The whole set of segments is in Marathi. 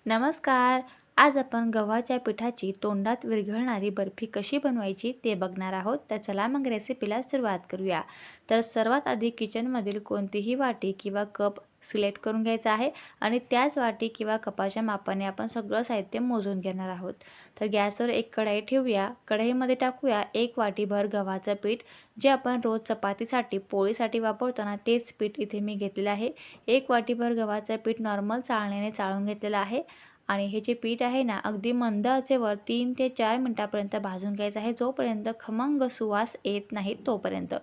नमस्कार. आज आपण गव्हाच्या पिठाची तोंडात विरघळणारी बर्फी कशी बनवायची ते बघणार आहोत. तर चला मग रेसिपीला सुरुवात करूया. तर सर्वात आधी किचनमधील कोणतीही वाटी किंवा कप सिलेक्ट करून घ्यायचा आहे आणि त्याच वाटी किंवा कपाच्या मापाने आपण सगळं साहित्य मोजून घेणार आहोत. तर गॅसवर एक कढई ठेवूया. कढईमध्ये टाकूया 1 वाटीभर गव्हाचं पीठ, जे आपण रोज चपातीसाठी, पोळीसाठी वापरतो ना, तेच पीठ इथे मी घेतलेलं आहे. 1 वाटीभर गव्हाचं पीठ नॉर्मल चाळणीने चाळून घेतलेलं आहे. आणि हे जे पीठ आहे ना, अगदी मंद आचेवर 3 ते 4 मिनिटापर्यंत भाजून घ्यायचं आहे, जोपर्यंत खमंग सुवास येत नाही तोपर्यंत.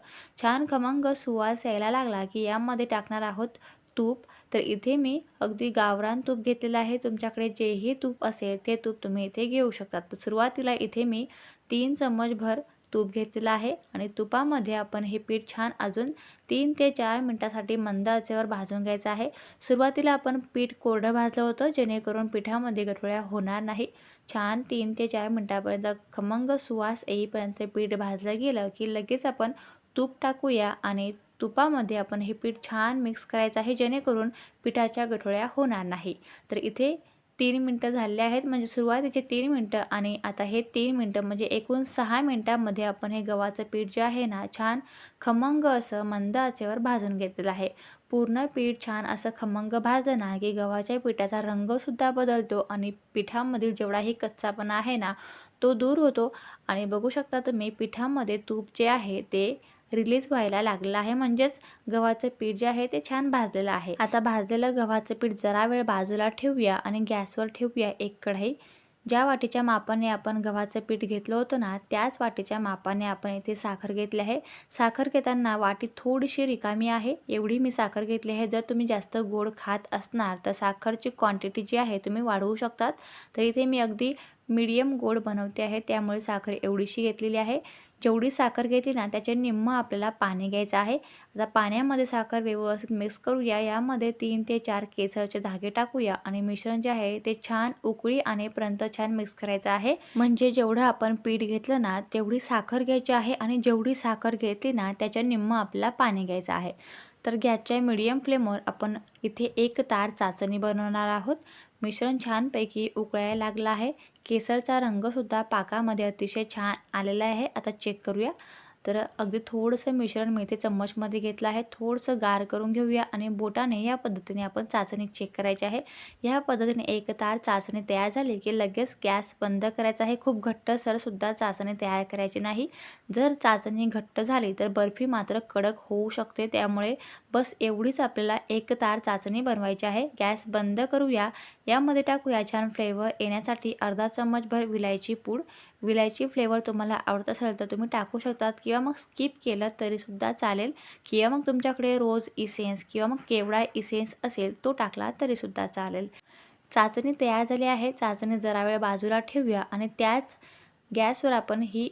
छान खमंग सुवास यायला लागला की यामध्ये टाकणार आहोत तूप. तर इथे मी अगदी गावरान तूप घेतलेलं आहे. तुमच्याकडे जेही तूप असेल ते तूप तुम्ही इथे घेऊ शकता. तर सुरुवातीला इथे मी 3 चम्मचभर तूप घेतलेलं आहे आणि तुपामध्ये आपण हे पीठ छान अजून 3 ते 4 मिनिटासाठी मंद आचेवर भाजून घ्यायचं आहे. सुरुवातीला आपण पीठ कोरडं भाजलं होतं, जेणेकरून पिठामध्ये गठोड्या होणार नाही. छान 3 ते 4 मिनिटापर्यंत खमंग सुवास येईपर्यंत पीठ भाजलं गेलं की लगेच आपण तूप टाकूया आणि तुपामध्ये आपण हे पीठ छान मिक्स करायचं आहे, जेणेकरून पिठाच्या गठोड्या होणार नाही. तर इथे 3 मिनिटं झाले आहेत, म्हणजे सुरुवातीचे 3 मिनिटं आणि आता हे 3 मिनिटं म्हणजे एकूण 6 मिनिटांमध्ये आपण हे गव्हाचं पीठ जे आहे ना, छान खमंग असं मंद आचेवर भाजून घेतलेलं आहे. पूर्ण पीठ छान असं खमंग भाजलं ना की गव्हाच्या पिठाचा रंगसुद्धा बदलतो आणि पिठामधील जेवढाही कच्चापणा आहे ना, तो दूर होतो. आणि बघू शकता तुम्ही पिठामध्ये तूप जे आहे ते रिलीज व्हायला लागलेलं आहे, म्हणजेच गव्हाचं पीठ जे आहे ते छान भाजलेलं आहे. आता भाजलेलं गव्हाचं पीठ जरा वेळ बाजूला ठेवूया आणि गॅसवर ठेवूया एक कढई. ज्या वाटीच्या मापाने आपण गव्हाचं पीठ घेतलं होतं ना, त्याच वाटीच्या मापाने आपण इथे साखर घेतली आहे. साखर घेताना वाटी थोडीशी रिकामी आहे, एवढी मी साखर घेतली आहे. जर तुम्ही जास्त गोड खात असणार तर साखरची क्वांटिटी जी आहे तुम्ही वाढवू शकतात. तर इथे मी अगदी मीडियम गोड बनवते आहे, त्यामुळे साखर एवढीशी घेतलेली आहे. जेवढी साखर घेतली ना, त्याचे निम्मं आपल्याला पाणी घ्यायचं आहे. आता पाण्यामध्ये साखर व्यवस्थित मिक्स करूया. यामध्ये 3 ते 4 केसरचे धागे टाकूया आणि मिश्रण जे आहे ते छान उकळी आणेपर्यंत छान मिक्स करायचं आहे. म्हणजे जेवढं आपण पीठ घेतलं ना, तेवढी साखर घ्यायची आहे आणि जेवढी साखर घेतली ना, त्याच्या निम्मं आपल्याला पाणी घ्यायचं आहे. तर गॅसच्या मीडियम फ्लेमवर आपण इथे एक तार चाचणी बनवणार आहोत. मिश्रण छानपैकी उकळायला लागलं आहे. केसरचा रंगसुद्धा पाकामध्ये अतिशय छान आलेला आहे. आता चेक करूया. तर अगदी थोडंसं मिश्रण मी इथे चम्मचमध्ये घेतलं आहे. थोडंसं गार करून घेऊया आणि बोटाने या पद्धतीने आपण चाचणी चेक करायची आहे. या पद्धतीने एक तार चाचणी तयार झाली की लगेच गॅस बंद करायचा आहे. खूप घट्टसरसुद्धा चाचणी तयार करायची नाही. जर चाचणी घट्ट झाली तर बर्फी मात्र कडक होऊ शकते. त्यामुळे बस एवढीच आपल्याला एक तार चाचणी बनवायची आहे. गॅस बंद करूया. यामध्ये टाकूया छान फ्लेवर येण्यासाठी अर्धा चम्मचभर विलायची पूड. विलायची फ्लेवर तुम्हाला आवडत असेल तर तुम्ही टाकू शकतात किंवा मग स्किप केलं तरीसुद्धा चालेल, किंवा मग तुमच्याकडे रोज इसेन्स किंवा मग केवडा इसेन्स असेल तो टाकला तरीसुद्धा चालेल. चाचणी तयार झाली आहे. चाचणी जरा वेळ बाजूला ठेवूया आणि त्याच गॅसवर आपण ही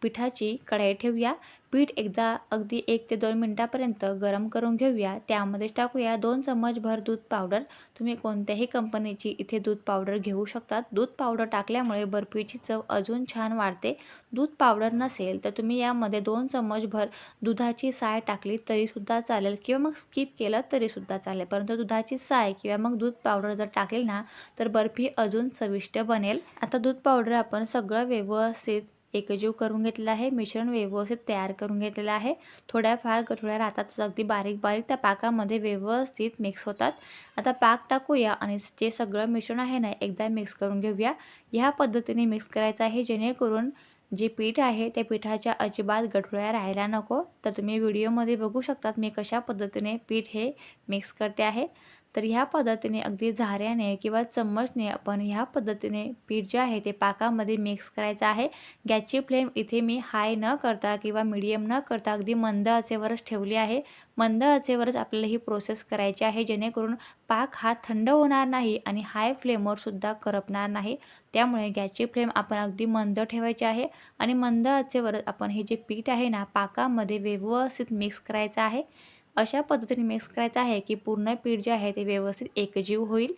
पिठाची कढई ठेवूया. पीठ एकदा अगदी 1 ते 2 मिनिटापर्यंत गरम करून घेऊया. त्यामध्येच टाकूया 2 चम्मचभर दूध पावडर. तुम्ही कोणत्याही कंपनीची इथे दूध पावडर घेऊ शकतात. दूध पावडर टाकल्यामुळे बर्फीची चव अजून छान वाढते. दूध पावडर नसेल तर तुम्ही यामध्ये 2 चम्मचभर दुधाची साय टाकली तरीसुद्धा चालेल किंवा मग स्किप केलं तरीसुद्धा चालेल. परंतु दुधाची साय किंवा मग दूध पावडर जर टाकली ना, तर बर्फी अजून चविष्ट बनेल. आता दूध पावडर आपण सगळं व्यवस्थित एकजीव करून घेतलेला आहे. मिश्रण व्यवस्थित तयार करून घेतलेलं आहे. थोड्याफार गठोड्या राहतातच, अगदी बारीक बारीक त्या पाकामध्ये व्यवस्थित मिक्स होतात. आता पाक टाकूया आणि जे सगळं मिश्रण आहे ना, एकदा मिक्स करून घेऊया. ह्या पद्धतीने मिक्स करायचं आहे, जेणेकरून जे पीठ आहे त्या पिठाच्या अजिबात गठोड्या राहायला नको. तर तुम्ही व्हिडिओमध्ये बघू शकतात मी कशा पद्धतीने पीठ हे मिक्स करते आहे. तर ह्या पद्धतीने अगदी झाऱ्याने किंवा चम्मचने आपण ह्या पद्धतीने पीठ जे आहे ते पाकामध्ये मिक्स करायचं आहे. गॅसची फ्लेम इथे मी हाय न करता किंवा मीडियम न करता अगदी मंद आचेवरच ठेवली आहे. मंद आचेवरच आपल्याला ही प्रोसेस करायची आहे, जेणेकरून पाक हा थंड होणार नाही आणि हाय फ्लेमवरसुद्धा करपणार नाही. त्यामुळे गॅसची फ्लेम आपण अगदी मंद ठेवायची आहे आणि मंद आचेवर आपण हे जे पीठ आहे ना, पाकामध्ये व्यवस्थित मिक्स करायचं आहे. अशा पद्धतीने मिक्स करायचं आहे की पूर्ण पीठ जे आहे ते व्यवस्थित एकजीव होईल.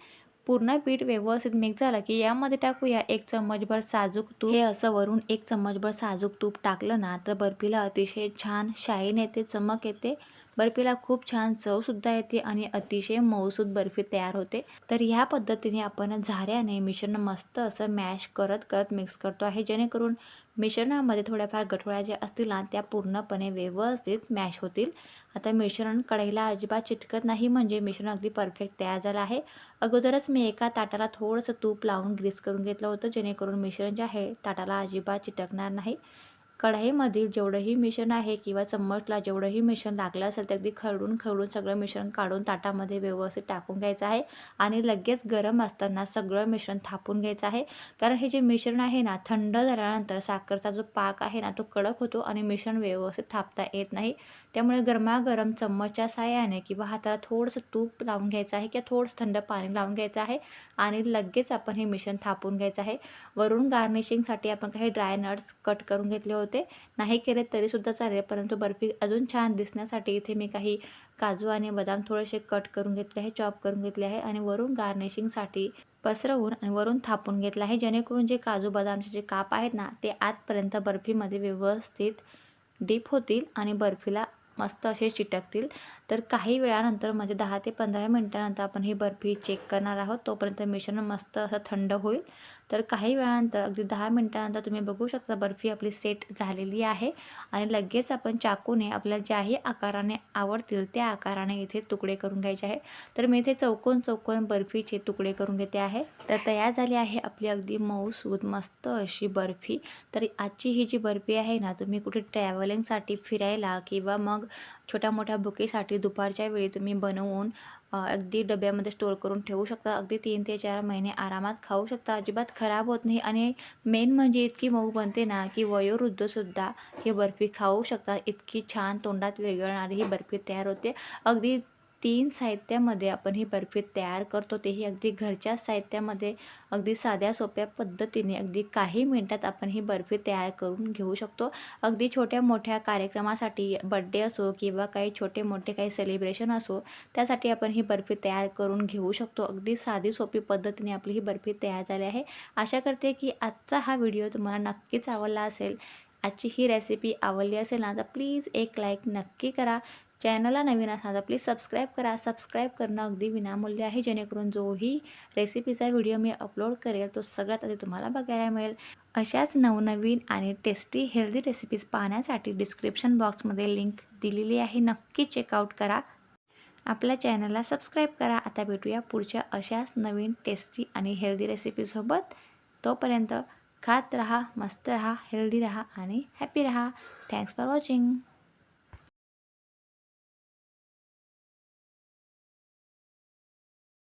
पूर्ण पीठ व्यवस्थित मिक्स झालं की यामध्ये टाकूया 1 चम्मचभर साजूक तूप. हे असं वरून 1 चम्मचभर साजूक तूप टाकलं ना, तर बर्फीला अतिशय छान शाईन येते, चमक येते. बर्फीला खूप छान चवसुद्धा येते आणि अतिशय मऊसूत बर्फी तयार होते. तर ह्या पद्धतीने आपण झाऱ्याने मिश्रण मस्त असं मॅश करत करत मिक्स करतो आहे, जेणेकरून मिश्रणामध्ये थोड्याफार गठोळ्या ज्या असतील ना त्या पूर्णपणे व्यवस्थित मॅश होतील. आता मिश्रण कढईला अजिबात चिटकत नाही, म्हणजे मिश्रण अगदी परफेक्ट तयार झालं आहे. अगोदरच मी एका ताटाला थोडंसं तूप लावून ग्रीस करून घेतलं होतं, जेणेकरून मिश्रण जे आहे ताटाला अजिबात चिटकणार नाही. कढईमधील जेवढंही मिश्रण आहे किंवा चम्मचला जेवढंही मिश्रण लागलं असेल ते अगदी खरडून खरडून सगळं मिश्रण काढून ताटामध्ये व्यवस्थित टाकून घ्यायचं आहे आणि लगेच गरम असताना सगळं मिश्रण थापून घ्यायचं आहे. कारण हे जे मिश्रण आहे ना, थंड झाल्यानंतर साखरचा जो पाक आहे ना तो कडक होतो आणि मिश्रण व्यवस्थित थापता येत नाही. त्यामुळे गरमागरम चम्मचच्या साहाय्याने किंवा हाताला थोडंसं तूप लावून घ्यायचं आहे किंवा थोडंसं थंड पाणी लावून घ्यायचं आहे आणि लगेच आपण हे मिश्रण थापून घ्यायचं आहे. वरून गार्निशिंगसाठी आपण काही ड्राय नट्स कट करून घेतले होते. नाही केले तरीसुद्धा चालेल, परंतु बर्फी अजून छान दिसण्यासाठी इथे मी काही काजू आणि बदाम थोडेसे कट करून घेतले आहे, चॉप करून घेतले आहे आणि वरून गार्निशिंगसाठी पसरवून आणि वरून थापून घेतलं आहे, जेणेकरून जे काजू बदामचे जे काप आहेत ना ते आतपर्यंत बर्फीमध्ये व्यवस्थित डीप होतील आणि बर्फीला मस्त असे चिटकतील. तर काही वेळानंतर म्हणजे 10 ते 15 मिनिटानंतर आपण ही बर्फी चेक करणार आहोत. तोपर्यंत मिश्रण मस्त असं थंड होईल. तर काही वेळानंतर अगदी 10 मिनिटानंतर तुम्ही बघू शकता बर्फी आपली सेट झालेली आहे आणि लगेच आपण चाकूने आपल्याला ज्याही आकाराने आवडतील त्या आकाराने इथे तुकडे करून घ्यायचे आहे. तर मी इथे चौकोन चौकोन बर्फीचे तुकडे करून घेते आहे. तर तयार झाली आहे आपली अगदी मऊसूत मस्त अशी बर्फी. तर आजची ही जी बर्फी आहे ना, तुम्ही कुठे ट्रॅव्हलिंगसाठी फिरायला किंवा मग छोट्या मोठ्या बुकेसाठी दुपारच्या वेळी तुम्ही बनवून अगदी डब्यामध्ये स्टोअर करून ठेवू शकता. अगदी 3 ते 4 महिने आरामात खाऊ शकता. अजिबात खराब होत नाही आणि मेन म्हणजे इतकी मऊ बनते ना, की वयोवृद्धसुद्धा ही बर्फी खाऊ शकतात. इतकी छान तोंडात विरघळणारी ही बर्फी तयार होते. अगदी 3 साहित्यामध्ये आपण ही बर्फी तयार करतो, तेही अगदी घरच्याच साहित्यामध्ये. अगदी साध्या सोप्या पद्धतीने अगदी काही मिनिटात आपण ही बर्फी तयार करून घेऊ शकतो. अगदी छोट्या मोठ्या कार्यक्रमासाठी, बड्डे असो किंवा काही छोटे मोठे काही सेलिब्रेशन असो, त्यासाठी आपण ही बर्फी तयार करून घेऊ शकतो. अगदी साधी सोपी पद्धतीने आपली ही बर्फी तयार झाली आहे. आशा करते की आजचा हा व्हिडिओ तुम्हाला नक्कीच आवडला असेल. आजची ही रेसिपी आवडली असेल ना तर प्लीज एक लाईक नक्की करा. चॅनलला नवीन असाल तर प्लीज सबस्क्राईब करा. सबस्क्राईब करणं अगदी विनामूल्य आहे, जेणेकरून जोही रेसिपीचा व्हिडिओ मी अपलोड करेल तो सगळ्यात आधी तुम्हाला बघायला मिळेल. अशाच नवनवीन आणि टेस्टी हेल्दी रेसिपीज पाहण्यासाठी डिस्क्रिप्शन बॉक्समध्ये लिंक दिलेली आहे, नक्की चेकआउट करा. आपल्या चॅनलला सबस्क्राईब करा. आता भेटूया पुढच्या अशाच नवीन टेस्टी आणि हेल्दी रेसिपीसोबत. तोपर्यंत खात रहा, मस्त रहा, हेल्दी रहा आणि हॅपी रहा. Thanks for watching.